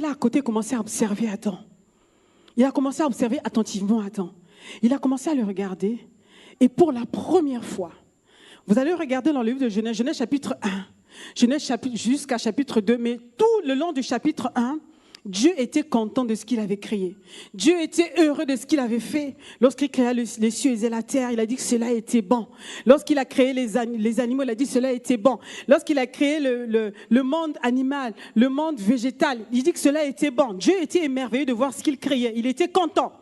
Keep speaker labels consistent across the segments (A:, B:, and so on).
A: là à côté commençait à observer Adam. Il a commencé à observer attentivement Adam. Il a commencé à le regarder. Et pour la première fois, vous allez regarder dans le livre de Genèse, Genèse chapitre 1, Genèse jusqu'à chapitre 2, mais tout le long du chapitre 1, Dieu était content de ce qu'il avait créé. Dieu était heureux de ce qu'il avait fait. Lorsqu'il créa les cieux et la terre, il a dit que cela était bon. Lorsqu'il a créé les animaux, il a dit que cela était bon. Lorsqu'il a créé le monde animal, le monde végétal, il dit que cela était bon. Dieu était émerveillé de voir ce qu'il créait. Il était content.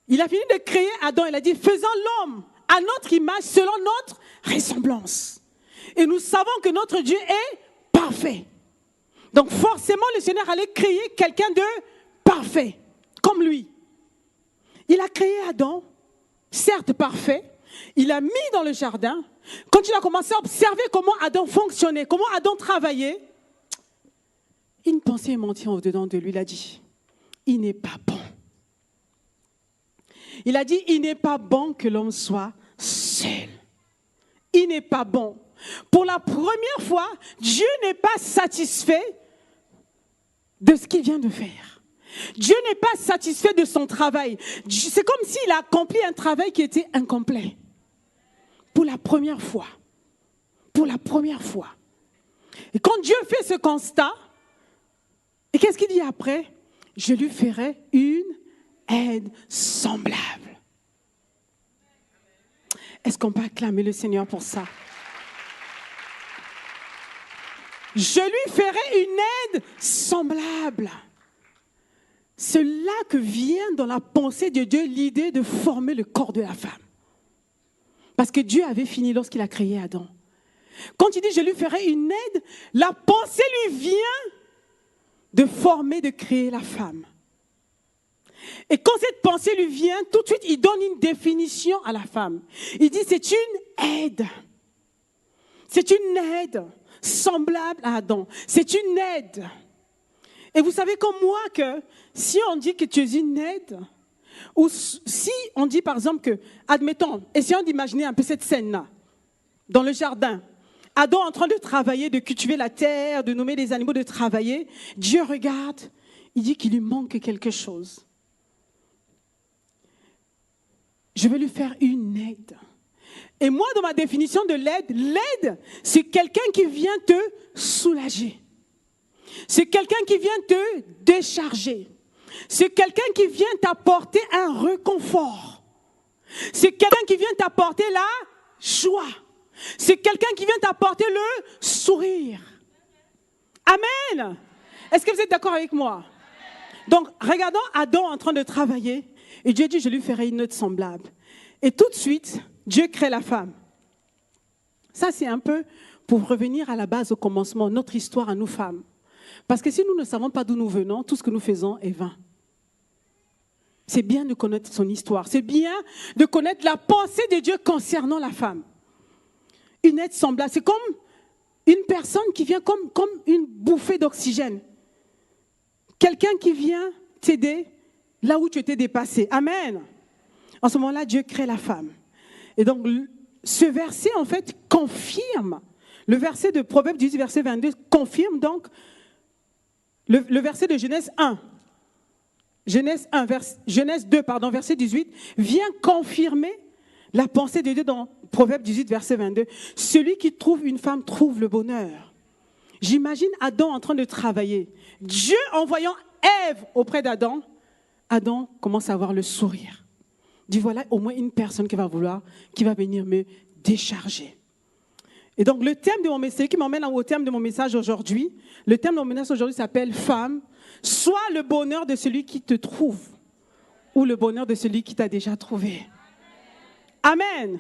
A: Il a fini de créer Adam. Il a dit, faisons l'homme à notre image, selon notre ressemblance. Et nous savons que notre Dieu est parfait. Donc forcément, le Seigneur allait créer quelqu'un de parfait, comme lui. Il a créé Adam, certes parfait. Il l'a mis dans le jardin. Quand il a commencé à observer comment Adam fonctionnait, comment Adam travaillait, une pensée est montée au-dedans de lui. Il a dit, il n'est pas bon. Il a dit, il n'est pas bon que l'homme soit seul. Il n'est pas bon. Pour la première fois, Dieu n'est pas satisfait de ce qu'il vient de faire. Dieu n'est pas satisfait de son travail. C'est comme s'il a accompli un travail qui était incomplet. Pour la première fois. Pour la première fois. Et quand Dieu fait ce constat, et qu'est-ce qu'il dit après? Je lui ferai une aide semblable. Est-ce qu'on peut acclamer le Seigneur pour ça? Je lui ferai une aide semblable. C'est là que vient dans la pensée de Dieu l'idée de former le corps de la femme. Parce que Dieu avait fini lorsqu'il a créé Adam. Quand il dit je lui ferai une aide, la pensée lui vient de former, de créer la femme. Et quand cette pensée lui vient, tout de suite il donne une définition à la femme. Il dit c'est une aide. C'est une aide semblable à Adam. C'est une aide. Et vous savez comme moi que si on dit que tu es une aide, ou si on dit par exemple que, admettons, essayons d'imaginer un peu cette scène-là, dans le jardin, Adam en train de travailler, de cultiver la terre, de nommer les animaux, de travailler, Dieu regarde, il dit qu'il lui manque quelque chose. Je vais lui faire une aide. Et moi, dans ma définition de l'aide, c'est quelqu'un qui vient te soulager. C'est quelqu'un qui vient te décharger. C'est quelqu'un qui vient t'apporter un réconfort. C'est quelqu'un qui vient t'apporter la joie. C'est quelqu'un qui vient t'apporter le sourire. Amen. Est-ce que vous êtes d'accord avec moi? Donc, regardons Adam en train de travailler. Et Dieu dit, je lui ferai une aide semblable. Et tout de suite, Dieu crée la femme. Ça, c'est un peu pour revenir à la base, au commencement, notre histoire à nous femmes. Parce que si nous ne savons pas d'où nous venons, tout ce que nous faisons est vain. C'est bien de connaître son histoire. C'est bien de connaître la pensée de Dieu concernant la femme. Une aide semblable, c'est comme une personne qui vient comme une bouffée d'oxygène. Quelqu'un qui vient t'aider là où tu étais dépassé. Amen. En ce moment-là, Dieu crée la femme. Et donc, ce verset, en fait, confirme. Le verset de Proverbe 18, verset 22, confirme donc le verset de Genèse 1. Genèse 2, verset 18, vient confirmer la pensée de Dieu dans Proverbe 18, verset 22. Celui qui trouve une femme trouve le bonheur. J'imagine Adam en train de travailler. Dieu envoyant Ève auprès d'Adam, Adam commence à avoir le sourire. Dit voilà au moins une personne qui va venir me décharger. Et donc le thème de mon message, qui m'emmène au thème de mon message aujourd'hui, le thème de mon message aujourd'hui s'appelle Femme, soit le bonheur de celui qui te trouve ou le bonheur de celui qui t'a déjà trouvé. Amen.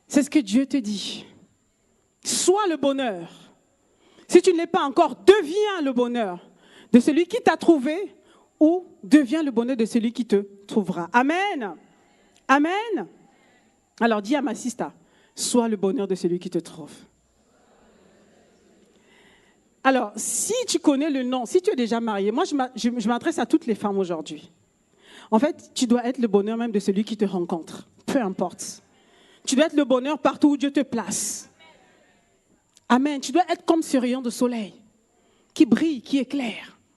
A: C'est ce que Dieu te dit. Sois le bonheur. Si tu ne l'es pas encore, deviens le bonheur de celui qui t'a trouvé ou deviens le bonheur de celui qui te trouvera. Amen. Amen. Alors dis à ma sista, sois le bonheur de celui qui te trouve. Alors, si tu connais le nom, si tu es déjà marié, moi je m'adresse à toutes les femmes aujourd'hui. En fait, tu dois être le bonheur même de celui qui te rencontre. Peu importe. Tu dois être le bonheur partout où Dieu te place. Amen. Tu dois être comme ce rayon de soleil qui brille, qui éclaire.